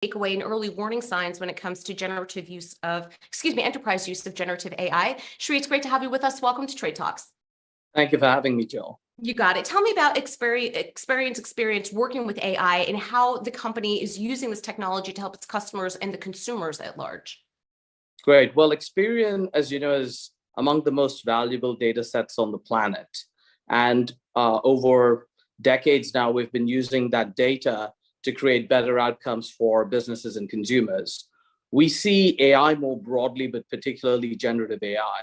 takeaway and early warning signs when it comes to enterprise use of generative AI. Shri, it's great to have you with us. Welcome to Trade Talks. Thank you for having me, Jill. You got it. Tell me about experience working with AI and how the company is using this technology to help its customers and the consumers at large. Great. Well, Experian, as you know, is among the most valuable data sets on the planet. And over decades now, we've been using that data to create better outcomes for businesses and consumers. We see AI more broadly, but particularly generative AI,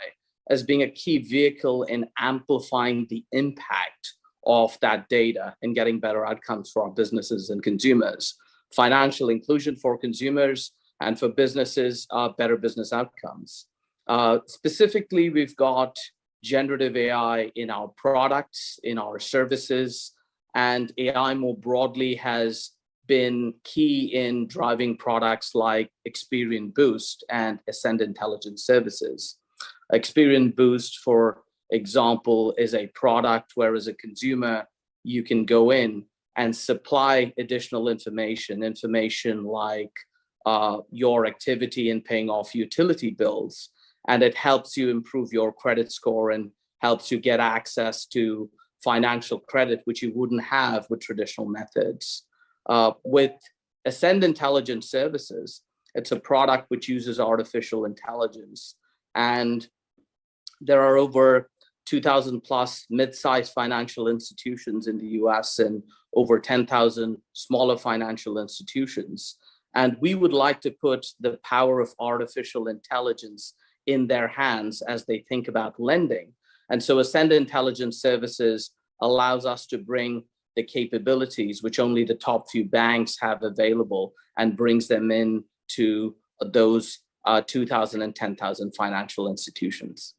as being a key vehicle in amplifying the impact of that data and getting better outcomes for our businesses and consumers. Financial inclusion for consumers and for businesses, better business outcomes. Specifically, we've got generative AI in our products, in our services, and AI more broadly has been key in driving products like Experian Boost and Ascend Intelligence Services. Experian Boost, for example, is a product where as a consumer, you can go in and supply additional information like your activity in paying off utility bills, and it helps you improve your credit score and helps you get access to financial credit, which you wouldn't have with traditional methods. With Ascend Intelligence Services, it's a product which uses artificial intelligence, and there are over 2,000 plus mid-sized financial institutions in the US and over 10,000 smaller financial institutions. And we would like to put the power of artificial intelligence in their hands as they think about lending. And so Ascend Intelligence Services allows us to bring the capabilities which only the top few banks have available and brings them in to those 2,000 and 10,000 financial institutions.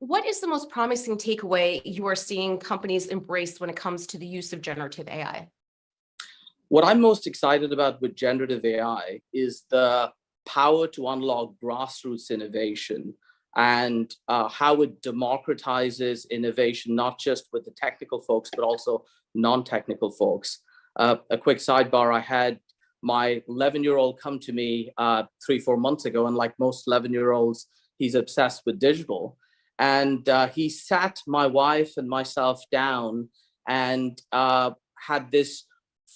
What is the most promising takeaway you are seeing companies embrace when it comes to the use of generative AI? What I'm most excited about with generative AI is the power to unlock grassroots innovation and how it democratizes innovation, not just with the technical folks, but also non-technical folks. A quick sidebar, I had my 11-year-old come to me 3-4 months ago, and like most 11-year-olds, he's obsessed with digital. And he sat my wife and myself down and had this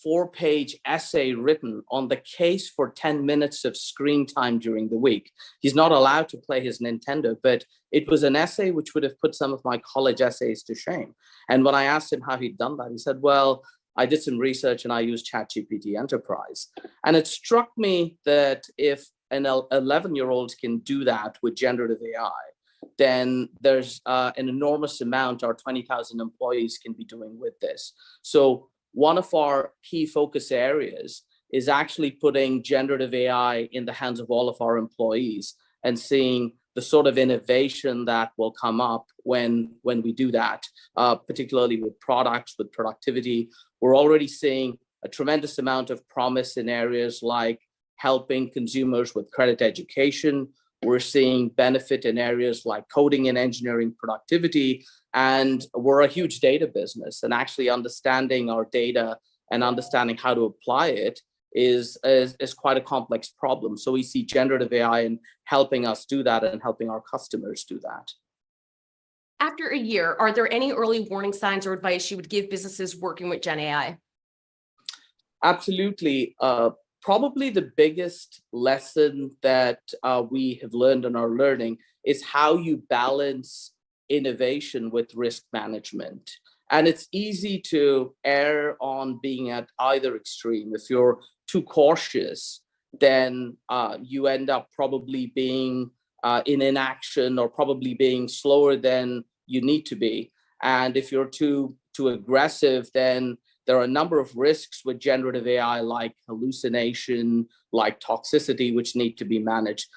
4-page essay written on the case for 10 minutes of screen time during the week. He's not allowed to play his Nintendo, but it was an essay which would have put some of my college essays to shame. And when I asked him how he'd done that, he said, well, I did some research and I used ChatGPT Enterprise. And it struck me that if an 11-year-old can do that with generative AI, then there's an enormous amount our 20,000 employees can be doing with this. So one of our key focus areas is actually putting generative AI in the hands of all of our employees and seeing the sort of innovation that will come up when we do that, particularly with products, with productivity. We're already seeing a tremendous amount of promise in areas like helping consumers with credit education. We're seeing benefit in areas like coding and engineering productivity, and we're a huge data business, and actually understanding our data and understanding how to apply it is quite a complex problem. So we see generative AI in helping us do that and helping our customers do that. After a year, are there any early warning signs or advice you would give businesses working with Gen AI? Absolutely. Probably the biggest lesson that we have learned and are learning is how you balance innovation with risk management. And it's easy to err on being at either extreme. If you're too cautious, then you end up probably being in inaction or probably being slower than you need to be. And if you're too aggressive, then there are a number of risks with generative AI, like hallucination, like toxicity, which need to be managed.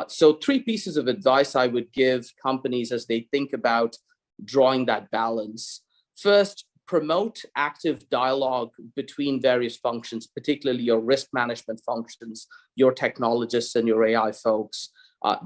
So 3 pieces of advice I would give companies as they think about drawing that balance. First, promote active dialogue between various functions, particularly your risk management functions, your technologists and your AI folks.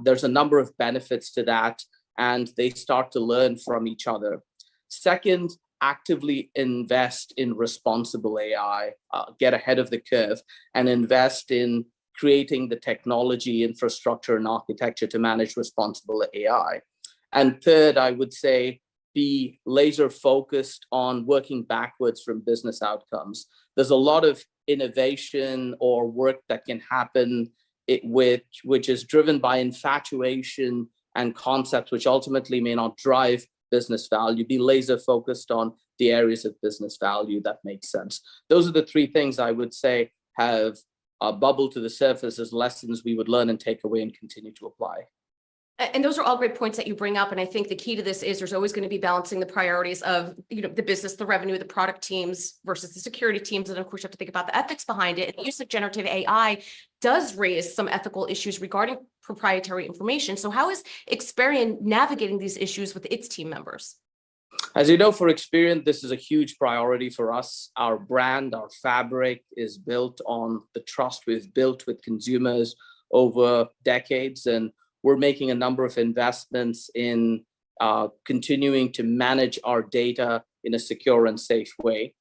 There's a number of benefits to that, and they start to learn from each other. Second, actively invest in responsible AI, get ahead of the curve, and invest in creating the technology, infrastructure, and architecture to manage responsible AI. And third, I would say, be laser focused on working backwards from business outcomes. There's a lot of innovation or work that can happen which is driven by infatuation and concepts which ultimately may not drive business value. Be laser focused on the areas of business value that make sense. Those are the three things I would say have bubbled to the surface as lessons we would learn and take away and continue to apply. And those are all great points that you bring up. And I think the key to this is there's always going to be balancing the priorities of, the business, the revenue, the product teams versus the security teams. And of course, you have to think about the ethics behind it. And the use of generative AI does raise some ethical issues regarding proprietary information. So how is Experian navigating these issues with its team members? As you know, for Experian, this is a huge priority for us. Our brand, our fabric is built on the trust we've built with consumers over decades. And we're making a number of investments in continuing to manage our data in a secure and safe way.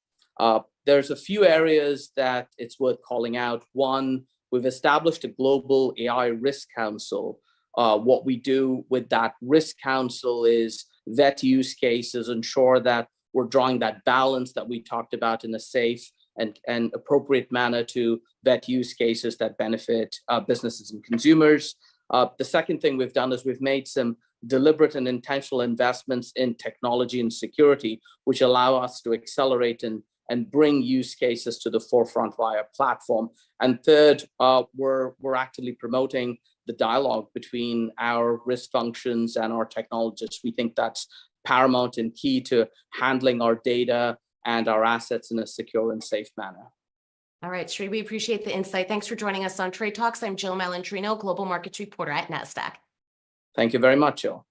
There's a few areas that it's worth calling out. One, we've established a global AI risk council. What we do with that risk council is vet use cases, ensure that we're drawing that balance that we talked about in a safe and appropriate manner to vet use cases that benefit businesses and consumers. The second thing we've done is we've made some deliberate and intentional investments in technology and security, which allow us to accelerate and bring use cases to the forefront via platform. And third, we're actively promoting the dialogue between our risk functions and our technologists. We think that's paramount and key to handling our data and our assets in a secure and safe manner. All right, Shri, we appreciate the insight. Thanks for joining us on Trade Talks. I'm Jill Malandrino, Global Markets Reporter at Nasdaq. Thank you very much, Jill.